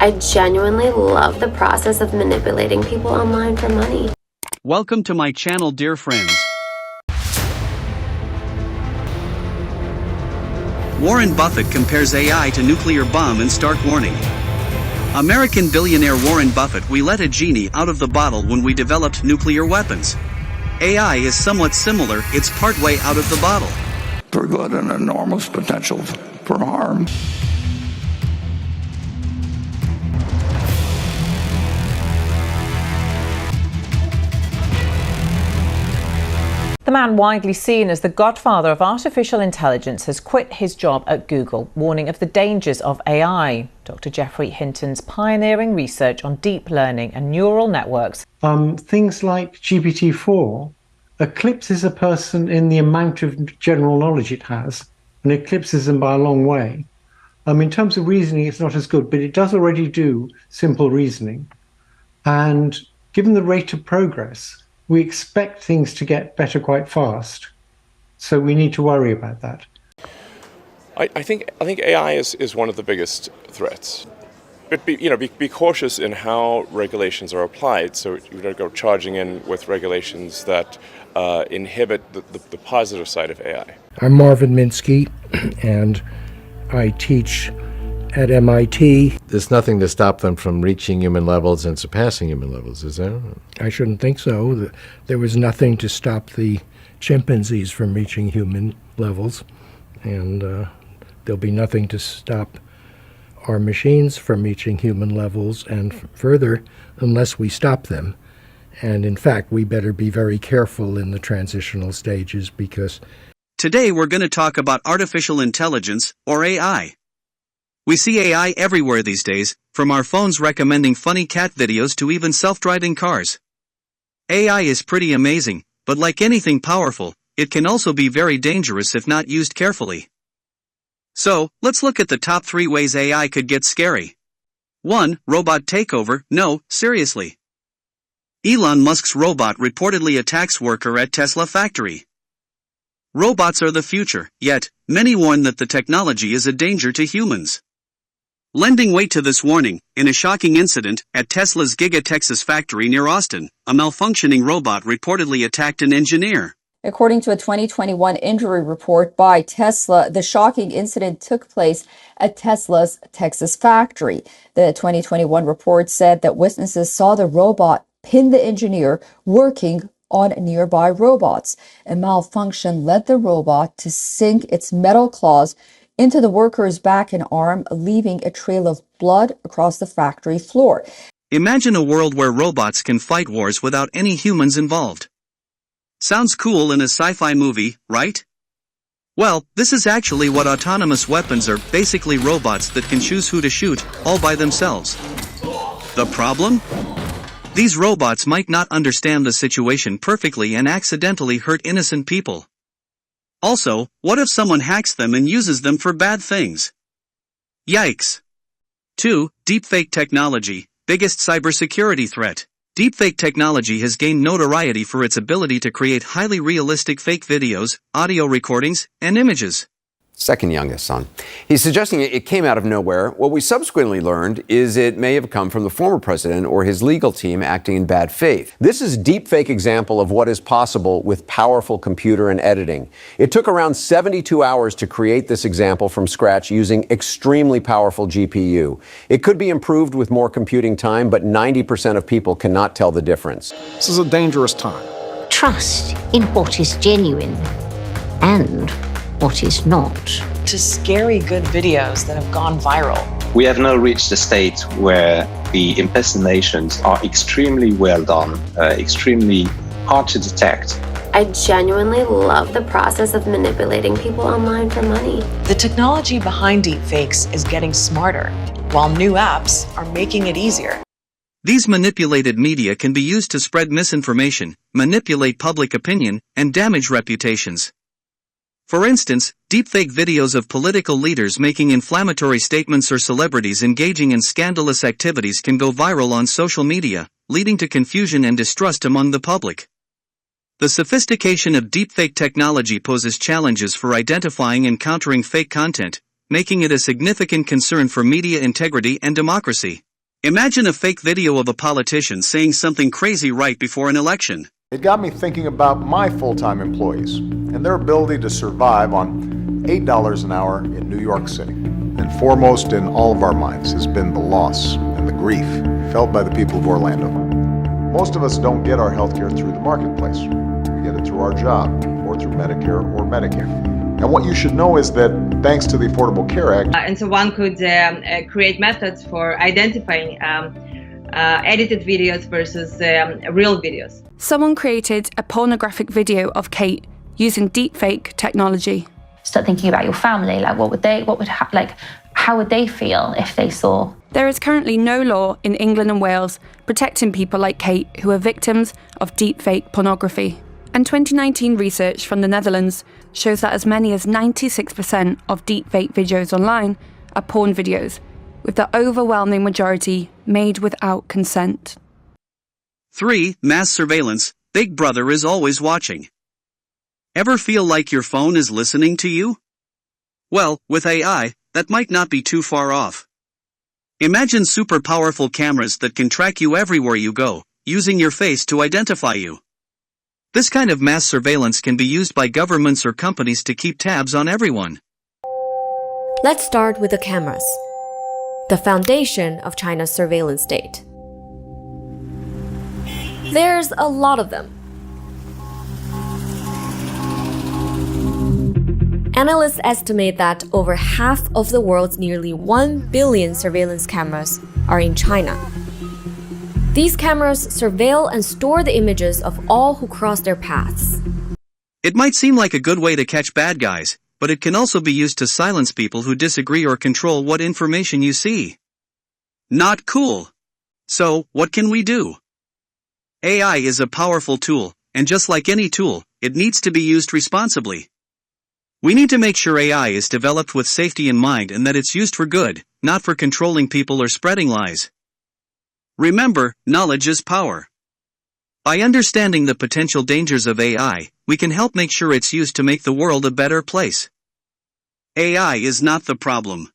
I genuinely love the process of manipulating people online for money. Welcome to my channel, dear friends. Warren Buffett compares AI to nuclear bomb in stark warning. American billionaire Warren Buffett: "We let a genie out of the bottle when we developed nuclear weapons. AI is somewhat similar, it's partway out of the bottle. For good and enormous potential for harm." The man widely seen as the Godfather of Artificial Intelligence has quit his job at Google, warning of the dangers of AI. Dr. Geoffrey Hinton's pioneering research on deep learning and neural networks. Things like GPT-4 eclipses a person in the amount of general knowledge it has, and eclipses them by a long way. In terms of reasoning, it's not as good, but it does already do simple reasoning. And given the rate of progress, we expect things to get better quite fast. So we need to worry about that. I think AI is one of the biggest threats. But be cautious in how regulations are applied. So you don't go charging in with regulations that inhibit the positive side of AI. I'm Marvin Minsky, and I teach at MIT. There's nothing to stop them from reaching human levels and surpassing human levels, is there? I shouldn't think so. There was nothing to stop the chimpanzees from reaching human levels, and there'll be nothing to stop our machines from reaching human levels and further unless we stop them. And in fact, we better be very careful in the transitional stages because... Today we're going to talk about artificial intelligence, or AI. We see AI everywhere these days, from our phones recommending funny cat videos to even self-driving cars. AI is pretty amazing, but like anything powerful, it can also be very dangerous if not used carefully. So, let's look at the top 3 ways AI could get scary. 1. Robot takeover. No, seriously. Elon Musk's robot reportedly attacks worker at Tesla factory. Robots are the future, yet, many warn that the technology is a danger to humans. Lending weight to this warning, in a shocking incident, at Tesla's Giga Texas factory near Austin, a malfunctioning robot reportedly attacked an engineer. According to a 2021 injury report by Tesla, the shocking incident took place at Tesla's Texas factory. The 2021 report said that witnesses saw the robot pin the engineer working on nearby robots. A malfunction led the robot to sink its metal claws into the worker's back and arm, leaving a trail of blood across the factory floor. Imagine a world where robots can fight wars without any humans involved. Sounds cool in a sci-fi movie, right? Well, this is actually what autonomous weapons are, basically robots that can choose who to shoot, all by themselves. The problem? These robots might not understand the situation perfectly and accidentally hurt innocent people. Also, what if someone hacks them and uses them for bad things? Yikes. 2. Deepfake technology, biggest cybersecurity threat. Deepfake technology has gained notoriety for its ability to create highly realistic fake videos, audio recordings, and images. Second youngest son. He's suggesting it came out of nowhere. What we subsequently learned is it may have come from the former president or his legal team acting in bad faith. This is a deepfake example of what is possible with powerful computer and editing. It took around 72 hours to create this example from scratch using extremely powerful GPU. It could be improved with more computing time, but 90% of people cannot tell the difference. This is a dangerous time. Trust in what is genuine and what is not. To scary good videos that have gone viral. We have now reached a state where the impersonations are extremely well done, extremely hard to detect. I genuinely love the process of manipulating people online for money. The technology behind deepfakes is getting smarter, while new apps are making it easier. These manipulated media can be used to spread misinformation, manipulate public opinion, and damage reputations. For instance, deepfake videos of political leaders making inflammatory statements or celebrities engaging in scandalous activities can go viral on social media, leading to confusion and distrust among the public. The sophistication of deepfake technology poses challenges for identifying and countering fake content, making it a significant concern for media integrity and democracy. Imagine a fake video of a politician saying something crazy right before an election. It got me thinking about my full-time employees and their ability to survive on $8 an hour in New York City. And foremost in all of our minds has been the loss and the grief felt by the people of Orlando. Most of us don't get our healthcare through the marketplace. We get it through our job or through Medicare or Medicare. And what you should know is that thanks to the Affordable Care Act, and so one could create methods for identifying edited videos versus real videos. Someone created a pornographic video of Kate using deepfake technology. Start thinking about your family, like how would they feel if they saw? There is currently no law in England and Wales protecting people like Kate who are victims of deepfake pornography. And 2019 research from the Netherlands shows that as many as 96% of deepfake videos online are porn videos, with the overwhelming majority made without consent. 3. Mass surveillance. Big Brother is always watching. Ever feel like your phone is listening to you? Well, with AI, that might not be too far off. Imagine super powerful cameras that can track you everywhere you go, using your face to identify you. This kind of mass surveillance can be used by governments or companies to keep tabs on everyone. Let's start with the cameras, the foundation of China's surveillance state. There's a lot of them. Analysts estimate that over half of the world's nearly 1 billion surveillance cameras are in China. These cameras surveil and store the images of all who cross their paths. It might seem like a good way to catch bad guys, but it can also be used to silence people who disagree or control what information you see. Not cool. So, what can we do? AI is a powerful tool, and just like any tool, it needs to be used responsibly. We need to make sure AI is developed with safety in mind and that it's used for good, not for controlling people or spreading lies. Remember, knowledge is power. By understanding the potential dangers of AI, we can help make sure it's used to make the world a better place. AI is not the problem.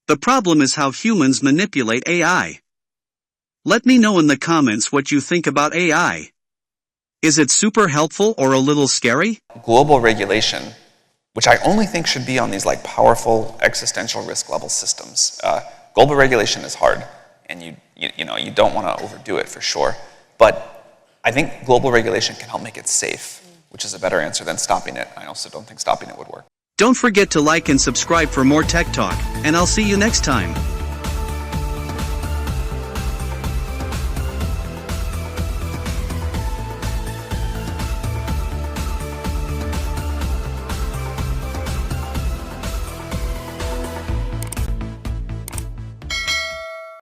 The problem is how humans manipulate AI. Let me know in the comments what you think about AI. Is it super helpful or a little scary? Global regulation, which I only think should be on these like powerful existential risk level systems. Global regulation is hard, and you don't want to overdo it for sure. But I think global regulation can help make it safe, which is a better answer than stopping it. I also don't think stopping it would work. Don't forget to like and subscribe for more tech talk, and I'll see you next time.